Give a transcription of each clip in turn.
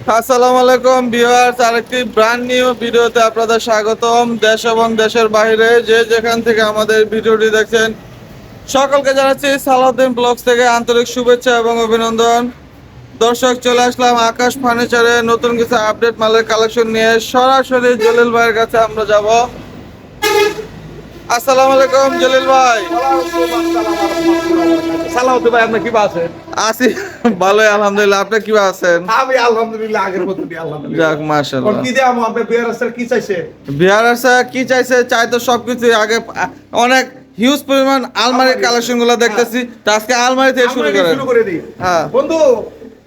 আসসালামু আলাইকুম ভিউয়ার্স, আরেকটি ব্র্যান্ড নিউ ভিডিওতে আপনাদের স্বাগতম। দেশ এবং দেশের বাইরে যে যেখান থেকে আমাদের ভিডিওটি দেখছেন সকলকে জানাচ্ছি সালাউদ্দিন ব্লগস থেকে আন্তরিক শুভেচ্ছা এবং অভিনন্দন। দর্শক, চলে আসলাম আকাশ ফার্নিচারে নতুন কিছু আপডেট মালের কালেকশন নিয়ে। সরাসরি জলিল ভাইয়ের কাছে আমরা যাব। আসসালামু আলাইকুম জলিল ভাই। সালাউদ্দিন ভাই, আপনি কি আছেন? আছি ভালোই আলহামদুলিল্লাহ। আপনি কি আছেন? আমি আলহামদুলিল্লাহ আগের মতো আলহামদুলিল্লাহ। যাক মাশাআল্লাহ। কোন কি দিয়ে আপনি বিয়ার স্যার কি চাইছে? বিহার কি চাইছে? চাই তো সবকিছু। আগে অনেক হিউজ পরিমাণ আলমারির কালেকশন গুলো দেখতেছি, তো আজকে আলমারি থেকে শুরু আমরা করেন। শুরু করে দিই। হ্যাঁ বন্ধু,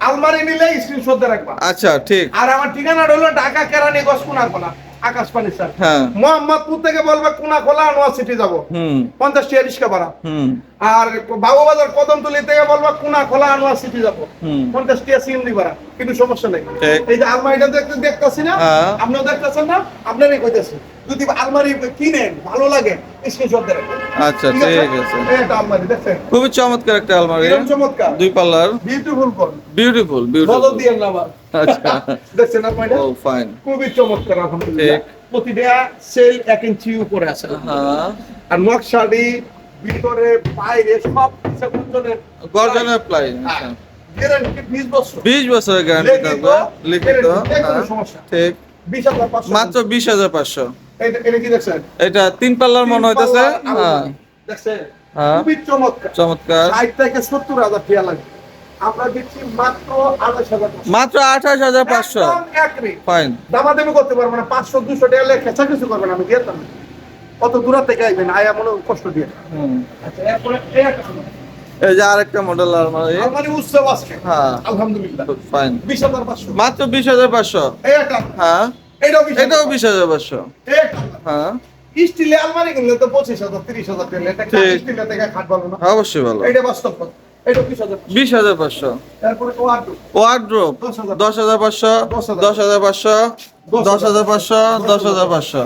আলমারি নিলে স্ক্রিনশট দিয়ে রাখবা। আচ্ছা ঠিক। আর আমার ঠিকানা হলো ঢাকা কেরানীগঞ্জ কোনাখোলা, আকাশ ফার্নিচার। হ্যাঁ মোহাম্মদপুর থেকে বলবে কোনাখোলা আনোয়ার সিটি যাব, হুম 50 টাকা রিক্সা ভাড়া। হুম আর বাবুবাজার কদমতলি থেকে বলবা কোনাখোলা আনোয়ার সিটি যাব, হুম 50 টাকা সিএনজি ভাড়া। কিন্তু সমস্যা নেই। ঠিক। এই যে আলমারিটা দেখতেছি না, হ্যাঁ। আপনিও দেখতেছেন না, আপনারই কইতেছি। যদি আলমারি কিনেন ভালো লাগে স্ক্রিনশট দিয়ে রাখবেন। আচ্ছা ঠিক আছে। এটা আলমারি দেখছেন, খুবই চমৎকার একটা আলমারি, এরকম চমৎকার, দুই পাল্লার, বিউটিফুল কোন, বিউটিফুল নজর বিউটিফুল। দিয়ে না আবার। আচ্ছা দেখছেন আলমারিটা ও ফাইন। খুবই চমৎকার আলহামদুলিল্লাহ। ঠিক। প্রতিটা সেল 1 ইঞ্চি উপরে আছে। হ্যাঁ আর নকশাটি ভিতরে বাইরে সব কিছু গর্জনের প্লাই। গ্যারান্টি 20 বছর। 20 বছরের গ্যারান্টি থাকবে লিখিত। হ্যাঁ, ঠিক। 20,500 মাত্র 20,500। এটা কি দেখছেন? এটা তিন পাল্লার মনে হইতেছে। হ্যাঁ দেখছেন, হ্যাঁ খুবই চমৎকার। চমৎকার। 60 থেকে 70,000 টাকা লাগে, আমরা দিচ্ছি মাত্র 28,000 টাকা। মাত্র 28,500। একদম এক রেট। ফাইন। দামাদামি করতে পারবো না, 500-200 টাকা লেখা খেঁচা কিছু করবে না, আমি দিয়ে দিতাম। কত দূর থেকে আইবেন, আয়া মনে কষ্ট দিয়ে। হুম। আচ্ছা, এরপরে এই একটা শুনুন। এই যে আরেকটা মডেল আলমারি। আলমারি উৎসব আজকে। হ্যাঁ আলহামদুলিল্লাহ। ফাইন। 20,500। মাত্র 20,500। এই একটা। হ্যাঁ এটাও এটাও 20,500। 20,500। এই একটা। হ্যাঁ স্টিলে আলমারি কিনলে তো 25,000 30,000 টাকা এটা ঠিক। স্টিলে থেকে খাট ভালো না। অবশ্যই ভালো। এটা বাস্তব কথা। এটা 20,000। 20,500। তারপরে ওয়ার্ডরোব ওয়ার্ড্রোপ 10,500। 10,500 10,500 10,500 10,500।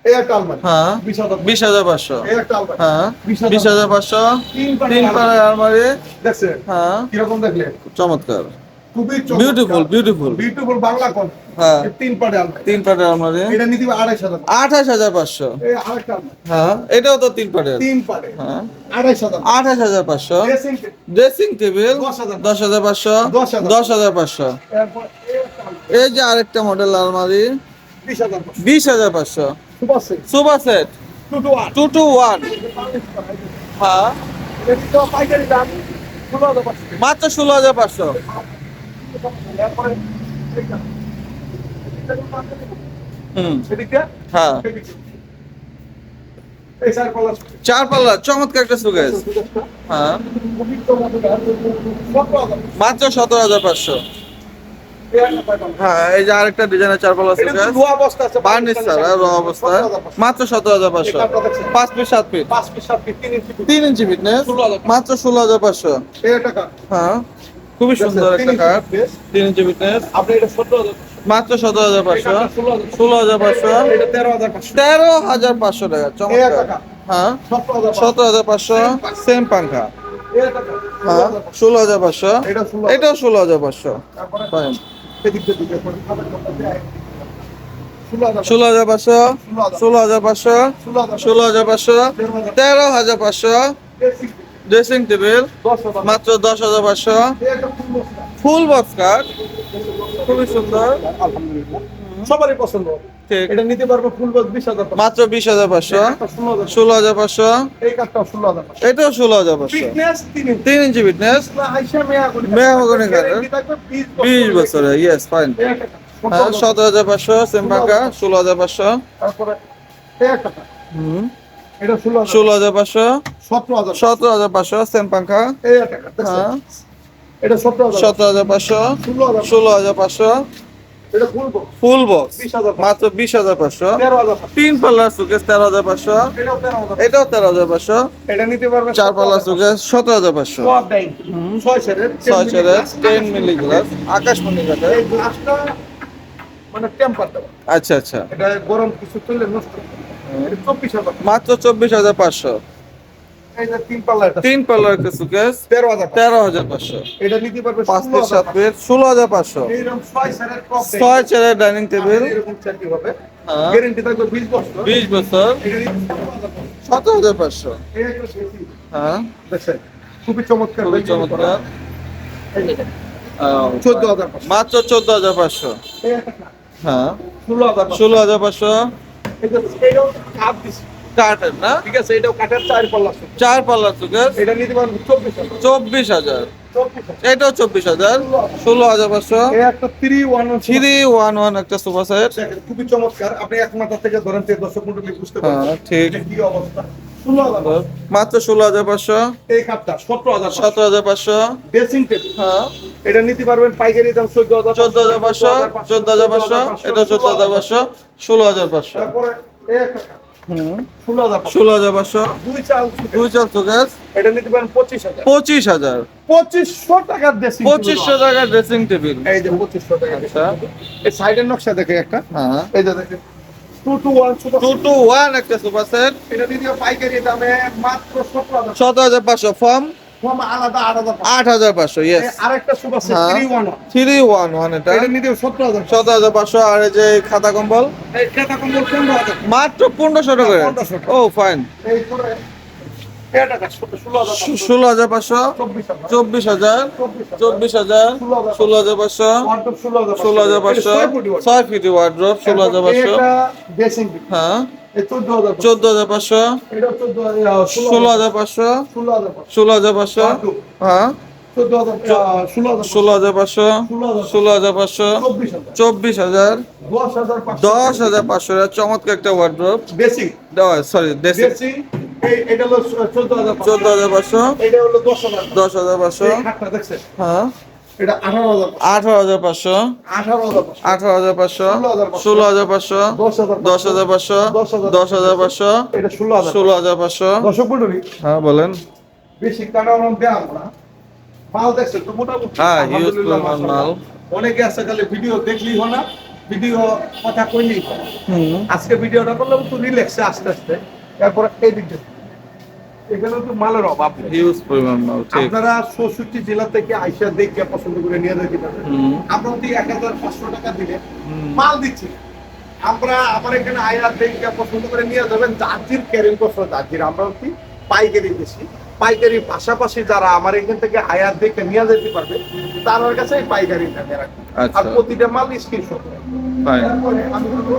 এই একটা আলমারি। হ্যাঁ 20,000। 20,500। এই একটা আলমারি। হ্যাঁ 20,000। 20,500। তিন তিন পাল্লার আলমারি। দেখছেন হ্যাঁ কিরকম দেখলে? চমৎকার। খুবই বিউটিফুল বিউটিফুল। বিউটিফুল বাংলা কোন? হ্যাঁ এই তিন পাড়ে আলমারি। তিন পাটের আলমারি। এটা নিতে 2,500। 28,500। এই আরেকটা আলমারি। হ্যাঁ এটাও তো তিন পাটের। তিন পাড়ে হ্যাঁ 2,500। 28,500। Dressing table. Dressing table 10,000। 10,500। 10,000। 10,500। এরপর এই একটা আলমারি। এই যে আরেকটা মডেল আলমারি 20,000। 20,500। Super set. Super set 2 to 1। 2 to 1। হ্যাঁ এটা তো পাইকারি দাম 16,500। মাত্র 16,500। এরপরে এইটা। হুম এদিকে হ্যাঁ এদিকে। এই স্যার কলার। চার পাল্লা চমৎকার একটা সুকেস। হ্যাঁ খুবই চমৎকার। 17,000। মাত্র 17,500। এই একটা পাইলাম। হ্যাঁ এই যে আরেকটা ডিজাইনের চার পাল্লা এটা তো সুকেস ধোয়া অবস্থা আছে। বার্নিশ ছাড়া র অবস্থায় মাত্র 17,500। 5 ফিট 7 ফিট 5 পিস 7 পিস 3 ইঞ্চি। 3 ইঞ্চি ফিটনেস 16,000। মাত্র 16,500। এই টাকা। হ্যাঁ খুবই সুন্দর একটা কাঠ। 3 ইঞ্চি ফিটনেস আপনি এটা 17,000। মাত্র 17,500। 16,000। 16,500। এটা 13,500। 13,500 টাকা এই চমৎকার। টাকা। হ্যাঁ 17,000। 17,500। সেম পাঙ্খা। এই টাকা। হ্যাঁ 16,500। এটা 16,000। এটাও 16,500। তারপরে ফাইন। এদিক দিয়ে দিকে পড়ে খাবার করতে দেয়। 16,000। 16,500। 16,500। 16,500। 13,500। Dressing table 10,000। মাত্র 10,500। এই একটা ফুল বস্তা। ফুল বক্স কাঠ খুবই সুন্দর। আলহামদুলিল্লাহ। সবারই পছন্দ। ঠিক। এটা নিতে পারবো ফুল বক্স 20,000 টাকা। মাত্র 20,500। 16,000। 16,500। এই কাঠটা 16,000 টাকা। এটাও 16,500। ফিটনেস 3 ইঞ্চি। 3 ইঞ্চি ফিটনেস আইসা মেয়াগুনি। মেহগনি কাঠের। গ্যারান্টি থাকবে 20 বছরের ইয়েস ফাইন। এই একটা। হ্যাঁ 17,500 সেম পাঙ্খা 16,500। তারপরে এই একটা। হুম এটা 16,000। 16,500। 17,000। 17,500 সেম পাঙ্খা। এই একটা। হ্যাঁ এটা 17,000। 17,500। 16,000। 16,500। এটা ফুল বক্স ফুল বক্স 20,000। মাত্র 20,500। 13,000। তিন পাল্লার সুকেস 13,500। এটাও 13,000। এটাও 13,500। এটা নিতে পারবে চার পাল্লার সুকেস 17,500। সব ডাইন 6 সেরের 6 চেরের 10 মিলি গ্লাস আকাশমণি কাঠের। এই গ্লাসটা মানে টেম্পার দেওয়া, আচ্ছা আচ্ছা এটা গরম কিছু করলে নষ্ট হবে। এটা 24,000। মাত্র 24,500। এই যে 3 পাল্লা এটা 3 পাল্লার একটা সুকেস 13,000 13,500। এটা নিতে পারবে 5 থেকে 7 ফিট 16,500। এইরকম 6 সেটের টপ 6 চেয়ারের ডাইনিং টেবিল, এরকম চারটি হবে হ্যাঁ, গ্যারান্টি থাকবে 20 বছর 20 বছর, এটা নিতে 17,500 17,500। এই একটা সেটি হ্যাঁ, দেখছেন খুবই চমৎকার খুবই চমৎকার। এই যে 14,500 মাত্র 14,500। এই একটা হ্যাঁ, 16,500 16,500 এই যে এটাও কাপ দিছি কাঠের না, ঠিক আছে এটাও কাঠের 4 পাল্লা আছে 4 পাল্লার সুকেস এটা নিতে পারবে 24,000 24,000। 24,000 এটাও 24,000, 16,500। এই একটা 311 311 একটা সোফা সেট। দেখেন, খুবই চমৎকার আপনি এক মাথা থেকে ধরেন যে দর্শক মন্ডলী বুঝতে পারবেন হ্যাঁ, ঠিক। এটা কি অবস্থা 16,000 মাত্র 16,500, এই কাপটা 17,000 17,500। ড্রেসিং টেবিল হ্যাঁ, এটা নিতে পারবেন পাইকারি দাম 14,000 14,500, 14,500, এটা 14,500, 16,500। তারপরে এই একটা কাপ, হুম, 16,000 16,500। দুই চাল দুই চাল সুকেস এটা নিতে পারেন 25,000 25,000। 2500 টাকার ড্রেসিং 2500 টাকার ড্রেসিং টেবিল। এই যে 2500 টাকা আচ্ছা। এই সাইডের নকশা দেখে একটা হ্যাঁ, এই যে দেখেন 221 2 to 1 একটা সোফা সেট, এটা নিতে পাইকারি দামে মাত্র 17,000 17,500। ফর্ম কম আলাদা 8,000 8,500। ইয়েস, আরেকটা সুপ আছে হ্যাঁ। 311 311 এটা এটা নিতে 17,000 17,500। আর এই যে খাতা কম্বল এই খেতা কম্বল 15,000 মাত্র 1500 টাকা। 1500 টাকা। ও ফাইন, এই করে এটা টাকা 16,000 16,500, 24,000 24,000, 24,000, 16,500, 16,500। 6 ফিট ওয়ার্ড্রপ 16,500। এটা ড্রেসিং হ্যাঁ, এই 14,000 14,500, এটা 14,000 16,500, 16,000 16,500। হ্যাঁ, 14,000 16,000 16,500, 16,500, 24,000 24,000, 10,500 10,500। চমৎকার একটা wardrobe. Dressing sorry, dressing dressing এই এটা হলো 14,000 14,500, এটা হলো 10,000 10,500। এই খাটটা দেখছেন হ্যাঁ, এটা 18,000 18,500, 18,000 18,500, 16,500, 10,500, 10,500, এটা 16,000 16,500। দর্শক মণ্ডলী হ্যাঁ, বলেন। বেশি কাটা রং দেয়া আমরা মাল দেখছেন তো মোটামুটি হ্যাঁ, হিউজ আলহামদুলিল্লাহ, পরিমাণ মাল। মাশাআল্লাহ। অনেকে আছে খালি ভিডিও দেখলেই হয় না ভিডিও কথা কইলেই হয়। হুম, আজকে ভিডিওটা করলাম একটু রিল্যাক্সে আস্তে আস্তে তারপর এই দিকটা এখানে তো মালের অভাব নেই। হিউজ পরিমাণ মাল, ঠিক। আপনারা 64 জেলা থেকে আইসা দেখে পছন্দ করে নিয়ে যেতে পারবেন হুম, আমরা যদি 1,500 টাকা দিলে হুম। মাল দিচ্ছি না। আমরা আমার এখানে আয়া দেখে পছন্দ করে নিয়ে যাবেন জার্জির ক্যারিং করছে জার্জির আমরা কি পাইকারি দিচ্ছি পাইকারির পাশাপাশি যারা আমার এখান থেকে আয়ার দেখে নিয়ে যেতে পারবে তার কাছে এই পাইকারি দামে রাখি আচ্ছা। আর প্রতিটা মাল স্ক্রিনশট ফাইন। তারপরে আমি বলবো,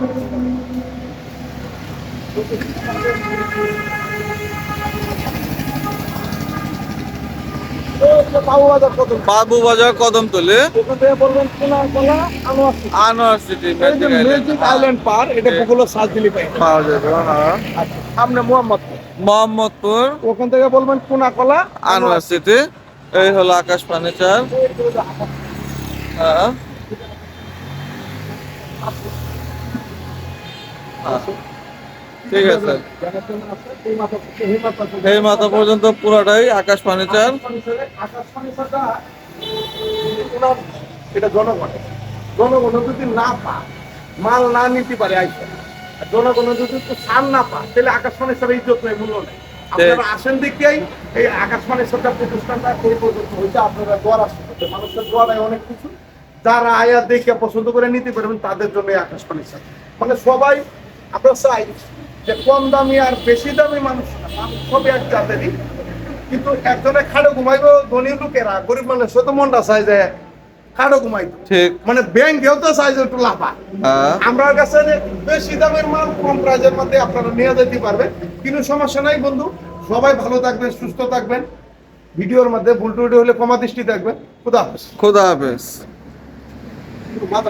এই যে বাবুবাজার কত বাবু বাজার কদমতলী, ওখান থেকে বলবেন কোনাকলা আনোয়ার সিটি। আনোয়ার সিটি, এই যে ম্যাজিক আইল্যান্ড পার এটা গুগলে সার্চ দিলে পাই পাওয়া যাবে। হ্যাঁ, আচ্ছা সামনে মোহাম্মদপুর মোহাম্মদপুর, ওখান থেকে বলবেন কোনাকলা আনোয়ার সিটি। এই হলো আকাশ ফার্নিচার। হ্যাঁ, ঠিক আছে। এই মাথা পর্যন্ত পুরোটাই আকাশ ফার্নিচার। এটা জনগণের জনগণ যদি না পায় মাল না নিতে পারে আইসা আর জনগণ যদি একটু ছাড় না পায় তাহলে আকাশ ফার্নিচারের ইজ্জত নেই মূল্য নেই আপনারা আসেন দেখেই এই আকাশ ফার্নিচারটা প্রতিষ্ঠানটা এই পর্যন্ত হয়েছে আপনারা দোয়ার আসতে পারছে মানুষের দোয়ারায় অনেক কিছু যারা আয়া দেখে পছন্দ করে নিতে পারবেন তাদের জন্য এই আকাশ ফার্নিচার মানে সবাই আমরা চাই যে কম দামি আর বেশি দামি মানুষ না, মানুষ সবই এক জাতেরই কিন্তু একজনে খাড়ো ঘুমাইবো ধনী লোকেরা গরিব মানুষের তো মনটা চাই যে খাড়ো ঘুমাইতো ঠিক। মানে ব্যাংকেও তো চাই যে একটু লাভা হ্যাঁ, আমরা কাছে যে বেশি দামের মাল কম প্রাইজের মধ্যে আপনারা নিয়ে যেতে পারবেন কিন্তু সমস্যা নাই বন্ধু সবাই ভালো থাকবেন সুস্থ থাকবেন ভিডিওর মধ্যে ভুল টুটি হলে ক্ষমা দৃষ্টি থাকবেন খুদা হাফেজ খুদা হাফেজ। মাথা